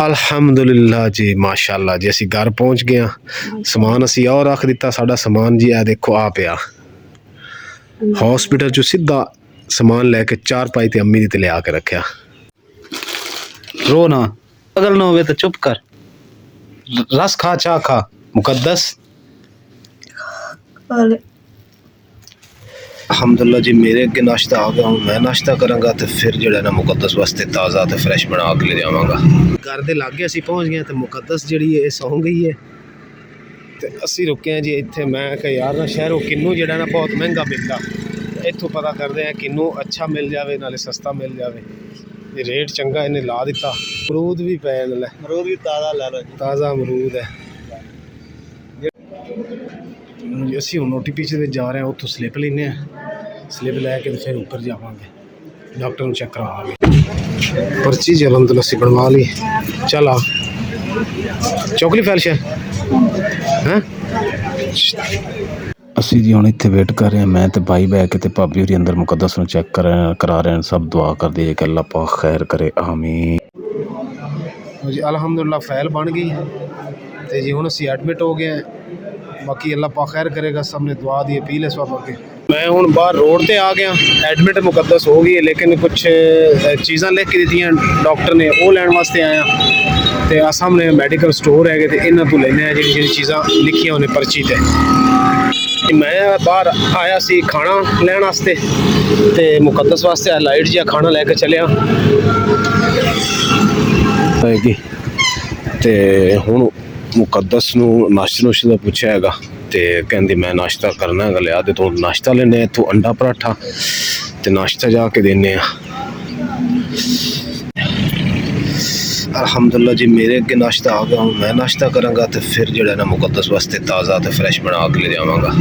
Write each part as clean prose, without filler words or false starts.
अल्हम्दुलिल्लाह जी माशाअल्लाह जी असी घर पहुँच गए हाँ। समान असी और रख दिता साडा समान जी आ देखो आ पिया हॉस्पिटल चो सीधा समान लैके चार पाई ते अम्मी दी ते ले आके रखा। रो ना अगर ना होवे तो चुप कर रस खा चा खा मुकद्दस अल्हम्दुलिल्लाह जी मेरे अगे नाश्ता आ गया हूँ मैं नाश्ता करांगा तो फिर जो ना मुकद्दस वास्ते ताज़ा तो फ्रैश बना के ले जावांगा। घर दे लागे असी पहुँच गए तो मुकद्दस जी सौ गई है तो असी रुके हैं जी इत्थे। मैं कहा यार ना शहरों किन्नू जो ना बहुत महंगा मिलता इत्थों पता करते हैं किन्नू अच्छा मिल जाए नाले सस्ता मिल जाए। ये रेट चंगा इन्हें ला दिता। अमरूद भी पे अमरूद भी ताज़ा ला लो ताज़ा अमरूद है। असी हूँ नोटी पीछे जा रहे हैं उतो स्लिप लेने स्लिप लैके फिर ऊपर जावांगे डॉक्टर को चेक करवावांगे। पर्ची जी अलहमदुलिल्लाह असी बनवा ली। चल आ चौकली फैल शे हैं असी जी हम इतने वेट कर रहे हैं। मैं तो भाई बह के भाभी होरी अंदर मुकद्दस में चेक करा रहे हैं। सब दुआ कर दी कि अल्लाह पाक खैर करे आमीन जी। अलहमदुलिल्लाह फैल बन गई तो जी हूँ असी एडमिट हो गए हैं। बाकी अल्लाह पाक खैर करेगा। सबने दुआ दी अपील है सब अगे। मैं हूँ बाहर रोड पर आ गया एडमिट मुकद्दस हो गई है लेकिन कुछ चीज़ा लिख के दी डॉक्टर ने वो लैन वास्ते आया तो आ सामने मैडिकल स्टोर है तो इन्हों तो लेने जी चीज़ा लिखिया उन्हें पर्ची से। मैं बाहर आया सी खाना लैन वास्ते तो मुकद्दस वास्ते लाइट जिहा खाना लैके चलिया तो हूँ मुकद्दस नूं नाश्ते नुश्ते का पूछा है तो कहती मैं नाश्ता करना है लिया तो नाश्ता लेने इतों अंडा पराठा तो नाश्ता जाके देने। अल्हम्दुलिल्लाह जी मेरे अगे नाश्ता आ गया हूँ मैं नाश्ता करांगा तो फिर जो ना मुकद्दस वास्ते ताज़ा तो फ्रैश बना के ले जावांगा।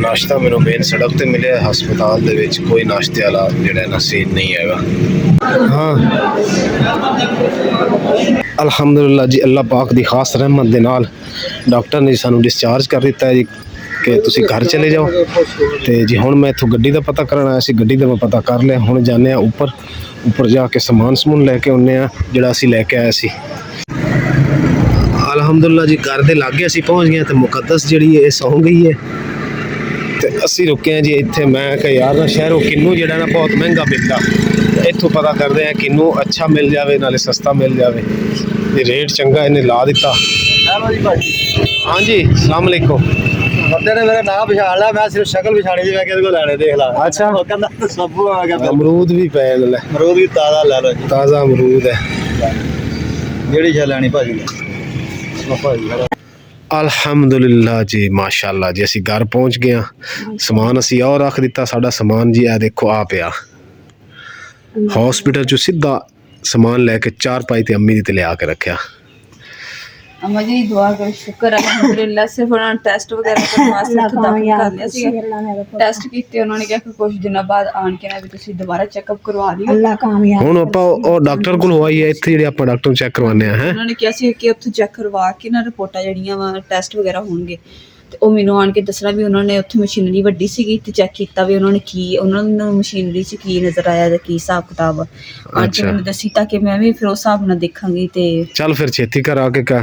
नाश्ता मैनू मेन सड़क पर मिले हस्पताल दे विच कोई नाश्ते वाला जो ना सीन नहीं है। हाँ अल्हम्दुलिल्लाह जी अल्लाह पाक दी खास रहमत दे नाल डॉक्टर ने सानू डिस्चार्ज कर दिता है जी कि तुसी घर चले जाओ। तो जी हुण मैं इत्थों गड्डी का पता करना आया सी गड्डी का मैं पता कर लिया। हुण जाने ऊपर ऊपर जाके समान समून लैके आने जिहड़ा असीं लैके आए सी। अल्हम्दुलिल्लाह जी घर दे लागे असीं पहुँच गए तो मुकद्दस जी सौ गई है तो असी रुके हैं जी इत्थे। मैं कहा यार ना शहरों किन्नू जो ना बहुत महंगा मिलता इत्थों पता करते हैं किन्नू अच्छा मिल जाए नाले सस्ता मिल जाए। ये रेट चंगा इन्हें ला दिता। हाँ जी अस्सलाम वालेकुम। बंदे ने मेरा नाम पछाण लिया मैं सिर्फ शक्ल पछाणी थी मैं किहदे कोल लैणे देख ला। अच्छा वो कहंदा सब्बू आ गया अमरूद भी पे अमरूद भी ताज़ा ला लो ताज़ा अमरूद है जेड़ी शै लैनी भाजी अल्हम्दुलिल्लाह जी माशाअल्लाह जी असी घर पहुँच गए हाँ। समान असी और रख दिता साडा समान जी आ देखो आ पिया हॉस्पिटल चो सीधा समान लैके चार पाई ते अम्मी दी ते ले आके रखा। अम्मा जी दुआ करो शुक्र अल्हम्दुलिल्लाह सिर्फ उन्होंने टेस्ट वगैरह करने वास्ते दाखिल कर लिया सी टेस्ट कीते उन्होंने कहा कि कुछ दिनों बाद आन के ना भी तुसी दोबारा चेकअप करवा लियो। अल्लाह कामयाब हुण आपां ओ डॉक्टर कोल होई है इत्थे जेह्ड़े आपां डॉक्टर चेक करवाने हैं उन्होंने कहा सी कि उत्थे चेक करवा के ना रिपोर्टां जेहड़ियां वा टेस्ट वगैरह होणगे ते ओ मैनूं आन के दसना भी उन्होंने उत्थे मशीनरी वड्डी सीगी ते चेक कीता भी उन्होंने की उन्होंने मशीनरी च की नज़र आया ते की हिसाब किताब आन के मैनूं दसी ताकि मैं भी फिर उस हिसाब नाल देखांगी ते चल फिर छेती कर आके का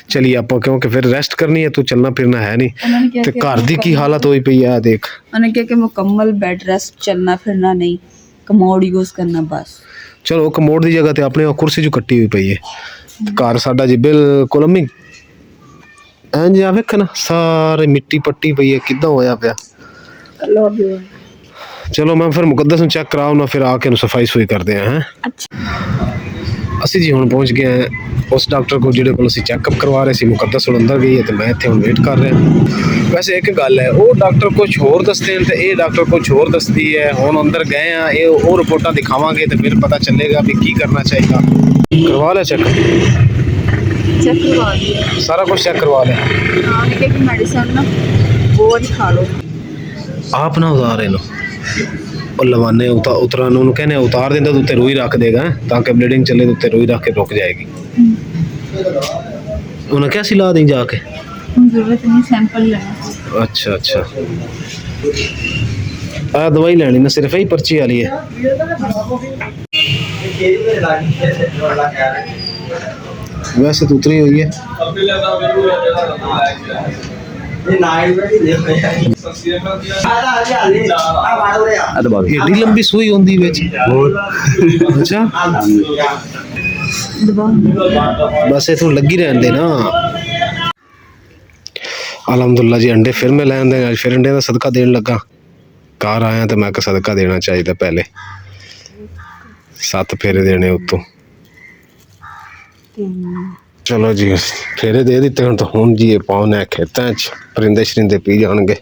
चलिए आप क्योंकि फिर रेस्ट करनी है तू चलना फिरना है नहीं तो घर दी की हालत होई पई है देख। उन्होंने कहा कि मुकम्मल बेड रेस्ट चलना फिरना नहीं कमोड यूज करना बस। चलो कमोड की जगह ते अपने कुर्सी जो कट्टी हुई पई है घर साडा जी बिल्कुल अम्मी इंज आ वेख ना सारे मिट्टी पट्टी पई है किदां होया पिया। चलो मैं फिर मुकद्दस नूं चेक कराओ ना फिर आके सफाई सफाई करते हैं। असी जी हुण पहुँच गए हैं उस डॉक्टर को जिहड़े कोल असीं चैकअप करवा रहे थे। मुकद्दस हुण अंदर गई है तो मैं इत्थे हुण वेट कर रहा। वैसे एक गल है वो डॉक्टर कुछ होर दसदे हैं तो ये डॉक्टर कुछ होर दसदी है। हुण अंदर गए हैं ये वो रिपोर्टां दिखावांगे तो फिर पता चलेगा भी की करना चाहिए। करवा लिया चेक करवा लिया सारा कुछ चेक करवा लिया। मेडिसिन ना वो खा लो आप ना उतार इनू और लवाने उतरा कहने उतार देंदा तो उत्ते रूई रख देगा ताकि ब्लीडिंग चले तो उत्ते रूई रख के रुक जाएगी। उन्हें क्या सिला दी जाके जरूरत नहीं सैंपल लेना। अच्छा अच्छा आ दवाई लेनी ना सिर्फ ही पर्ची वाली है। ਵੈਸੇ ਤਾਂ ਉਤਰੀ ਹੋਈ ਹੈ। ਏਡੀ ਲੰਬੀ ਸੂਈ ਹੁੰਦੀ ਵਿੱਚ। ਅੱਛਾ ਬਸ ਇਥੋਂ ਲੱਗੀ ਰਹਿਣ ਦੇ ਨਾ। ਅਲਹਮਦੁਲਿਲਾ ਜੀ ਅੰਡੇ ਫਿਰ ਮੈਂ ਲੈਣ ਦੇ ਫਿਰ ਅੰਡੇ ਦਾ ਸਦਕਾ ਦੇਣ ਲੱਗਾ। ਘਰ ਆਇਆ ਤੇ ਮੈਂ ਕਿਹਾ ਸਦਕਾ ਦੇਣਾ ਚਾਹੀਦਾ। ਪਹਿਲੇ 7 ਫੇਰੇ ਦੇਣੇ ਉੱਤੋਂ। ਚਲੋ ਜੀ ਫੇਰੇ ਦੇ ਦਿੱਤੇ ਹੁਣ ਜੀ ਇਹ ਪਾਉਣੇ ਖੇਤਾਂ 'ਚ ਪਰਿੰਦੇ ਸ਼ਰਿੰਦੇ ਪੀ ਜਾਣਗੇ।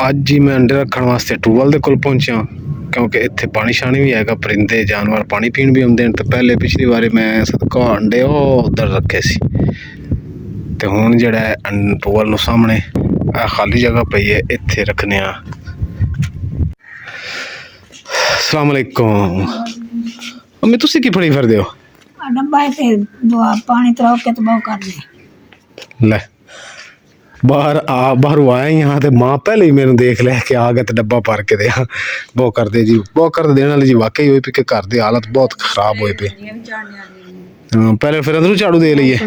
ਅੱਜ ਹੀ ਮੈਂ ਅੰਡੇ ਰੱਖਣ ਵਾਸਤੇ ਟੂਬਲ ਦੇ ਕੋਲ ਪਹੁੰਚਿਆ ਕਿਉਂਕਿ ਇੱਥੇ ਪਾਣੀ ਸ਼ਾਣੀ ਵੀ ਹੈਗਾ, ਪਰਿੰਦੇ ਜਾਨਵਰ ਪਾਣੀ ਪੀਣ ਵੀ ਆਉਂਦੇ ਨੇ। ਤੇ ਪਹਿਲੇ ਪਿਛਲੀ ਵਾਰੀ ਮੈਂ ਸਦਕਾ ਅੰਡੇ ਉਹ ਉੱਧਰ ਰੱਖੇ ਸੀ ਤੇ ਹੁਣ ਜਿਹੜਾ ਟੂਬਲ ਨੂੰ ਸਾਹਮਣੇ ਆ ਖਾਲੀ ਜਗ੍ਹਾ ਪਈ ਹੈ, ਇੱਥੇ ਰੱਖਣੇ ਆ। ਅਸਲਾਮ ਵਾਲੇਕੁਮ। ਮੰਮੀ ਤੁਸੀਂ ਕੀ ਫੜੀ ਫਿਰਦੇ ਹੋ? ਡੱਬਾ ਤੇ ਪਾਣੀ ਤਰੋ ਕੇ ਤਬਾਹ ਕਰ ਦੇ। ਲੈ ਬਾਹਰੋਂ ਆਇਆ ਹੀ ਹਾਂ ਤੇ ਮਾਂ ਪਹਿਲੇ ਹੀ ਮੈਨੂੰ ਦੇਖ ਲੈ ਕੇ ਆ ਗਿਆ ਤੇ ਡੱਬਾ ਭਰ ਕੇ ਦਿਆ। ਬਹੁਤ ਕਰਦੇ ਜੀ, ਬਹੁਤ ਕਰ ਦੇਣ ਵਾਲੀ ਜੀ ਵਾਕਈ ਹੋਈ ਪਈ ਕਿ ਘਰ ਦੀ ਹਾਲਤ ਬਹੁਤ ਖਰਾਬ ਹੋਈ ਪਈ। ਹਾਂ ਪਹਿਲੇ ਫਿਰ ਅੰਦਰੋਂ ਝਾੜੂ ਦੇ ਲਈਏ।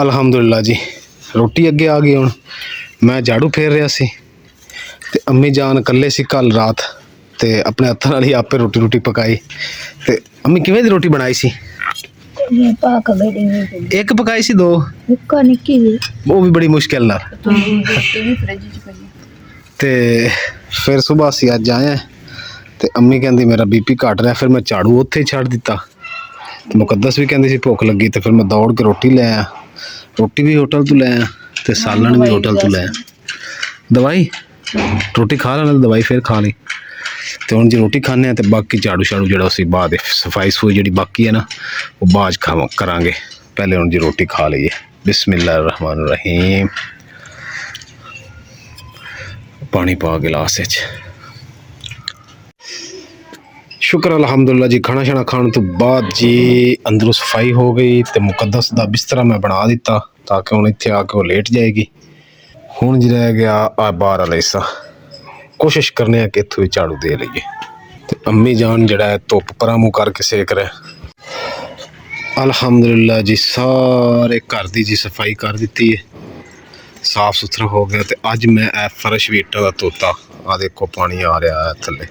ਅਲਹਮਦੁਲਿਲਾ ਜੀ ਰੋਟੀ ਅੱਗੇ ਆ ਗਈ। ਹੁਣ ਮੈਂ ਝਾੜੂ ਫੇਰ ਰਿਹਾ ਸੀ ਤੇ ਅੰਮੀ ਜਾਨ ਇਕੱਲੇ ਸੀ ਕੱਲ ਰਾਤ ਤੇ ਆਪਣੇ ਹੱਥਾਂ ਨਾਲ ਹੀ ਆਪੇ ਰੋਟੀ ਪਕਾਈ। ਤੇ ਅੰਮੀ ਕਿਵੇਂ ਦੀ ਰੋਟੀ ਬਣਾਈ ਸੀ? ਇਹ ਪਾਕ ਬੜੀ ਇੱਕ ਪਕਾਈ ਸੀ, 2 ਨਿੱਕਾ ਨਿੱਕੀ ਜੀ ਉਹ ਵੀ ਬੜੀ ਮੁਸ਼ਕਿਲ ਨਾਲ। ਤੇ ਫਿਰ ਸਵੇਰ ਅਸੀਂ ਅੱਜ ਆਏ ਤੇ ਅੰਮੀ ਕਹਿੰਦੀ ਮੇਰਾ ਬੀਪੀ ਘਟ ਰਿਹਾ। ਫਿਰ ਮੈਂ ਝਾੜੂ ਉੱਥੇ ਹੀ ਛੱਡ ਦਿੱਤਾ। ਮੁਕੱਦਸ ਵੀ ਕਹਿੰਦੀ ਸੀ ਭੁੱਖ ਲੱਗੀ ਤੇ ਫਿਰ ਮੈਂ ਦੌੜ ਕੇ ਰੋਟੀ ਲੈ ਆਇਆ। ਰੋਟੀ ਵੀ ਹੋਟਲ ਤੋਂ ਲੈ ਆਇਆ ਤੇ ਸਾਲਣ ਵੀ ਹੋਟਲ ਤੋਂ ਲੈ ਆਇਆ। ਦਵਾਈ ਰੋਟੀ ਖਾ ਲੈਣਾ, ਦਵਾਈ ਫਿਰ ਖਾ ਲਈ। ਤੇ ਹੁਣ ਜੇ ਰੋਟੀ ਖਾਣੇ ਆ ਤੇ ਬਾਕੀ ਝਾੜੂ ਛਾੜੂ ਜਿਹੜਾ ਅਸੀਂ ਬਾਅਦ ਸਫਾਈ ਸਫੂਈ ਜਿਹੜੀ ਬਾਕੀ ਹੈ ਨਾ ਉਹ ਬਾਅਦ ਕਰਾਂਗੇ। ਪਹਿਲੇ ਹੁਣ ਜੀ ਰੋਟੀ ਖਾ ਲਈਏ। ਬਿਸਮਿल्लाह रहमान रहीम। ਪਾਣੀ ਪਾ ਗਿਲਾਸ ਵਿੱਚ। ਸ਼ੁਕਰ ਅਲਹਮਦੁਲਿਲਾ ਜੀ। ਖਾਣਾ ਛਾਣਾ ਖਾਣ ਤੋਂ ਬਾਅਦ ਜੀ ਅੰਦਰੋਂ ਸਫਾਈ ਹੋ ਗਈ ਤੇ ਮੁਕੱਦਸ ਦਾ ਬਿਸਤਰਾ ਮੈਂ ਬਣਾ ਦਿੱਤਾ ਤਾਂ ਕਿ ਹੁਣ ਇੱਥੇ ਆ ਕੇ ਉਹ ਲੇਟ ਜਾਏਗੀ। ਹੁਣ ਜੀ ਰਹਿ ਗਿਆ ਆ ਬਾਹਰ ਵਾਲਾ ਹਿੱਸਾ। ਕੋਸ਼ਿਸ਼ ਕਰਨੇ ਆ ਕਿ ਇੱਥੋਂ ਵੀ ਝਾੜੂ ਦੇ ਲਈਏ। ਤੇ ਅੰਮੀ ਜਾਨ ਜਿਹੜਾ ਹੈ ਧੁੱਪ ਪਰਾਂ ਮੂੰਹ ਕਰਕੇ ਸੇਕ ਰਿਹਾ। ਅਲਹਮਦੁਲਿਲਾ ਜੀ ਸਾਰੇ ਘਰ ਦੀ ਜੀ ਸਫਾਈ ਕਰ ਦਿੱਤੀ ਹੈ, ਸਾਫ ਸੁਥਰਾ ਹੋ ਗਿਆ। ਤੇ ਅੱਜ ਮੈਂ ਇਹ ਫਰਸ਼ ਵੀ ਇੱਟਾਂ ਦਾ ਧੋਤਾ। ਆ ਦੇਖੋ ਪਾਣੀ ਆ ਰਿਹਾ ਹੈ ਥੱਲੇ।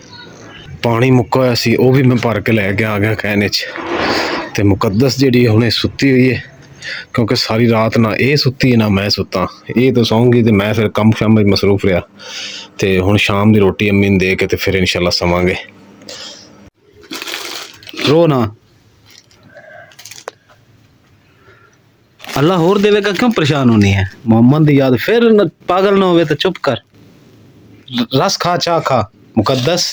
ਪਾਣੀ ਮੁੱਕਾ ਹੋਇਆ ਸੀ ਉਹ ਵੀ ਮੈਂ ਭਰ ਕੇ ਲੈ ਕੇ ਆ ਗਿਆ ਕਹਿਣੇ 'ਚ। ਤੇ ਮੁਕੱਦਸ ਜਿਹੜੀ ਹੁਣੇ ਸੁੱਤੀ ਹੋਈ ਹੈ ਕਿਉਂਕਿ ਸਾਰੀ ਰਾਤ ਨਾ ਇਹ ਸੁੱਤੀ ਹੈ ਨਾ ਮੈਂ ਸੁੱਤਾ। ਇਹ ਤਾਂ ਸੌਂਗੀ ਤੇ ਮੈਂ ਫਿਰ ਕੰਮ ਸ਼ਾਮ ਵਿੱਚ ਮਸਰੂਫ ਰਿਹਾ। ਤੇ ਹੁਣ ਸ਼ਾਮ ਦੀ ਰੋਟੀ ਅੰਮੀ ਨੂੰ ਦੇ ਕੇ ਤੇ ਫਿਰ ਇਨਸ਼ਾਅੱਲਾ ਸਵਾਂਗੇ। रो ना, अल्लाह और देवेगा, क्यों परेशान होनी है? मोहम्मद की याद फिर पागल ना होवे तो चुप कर। रस खा, चाह खा। मुकद्दस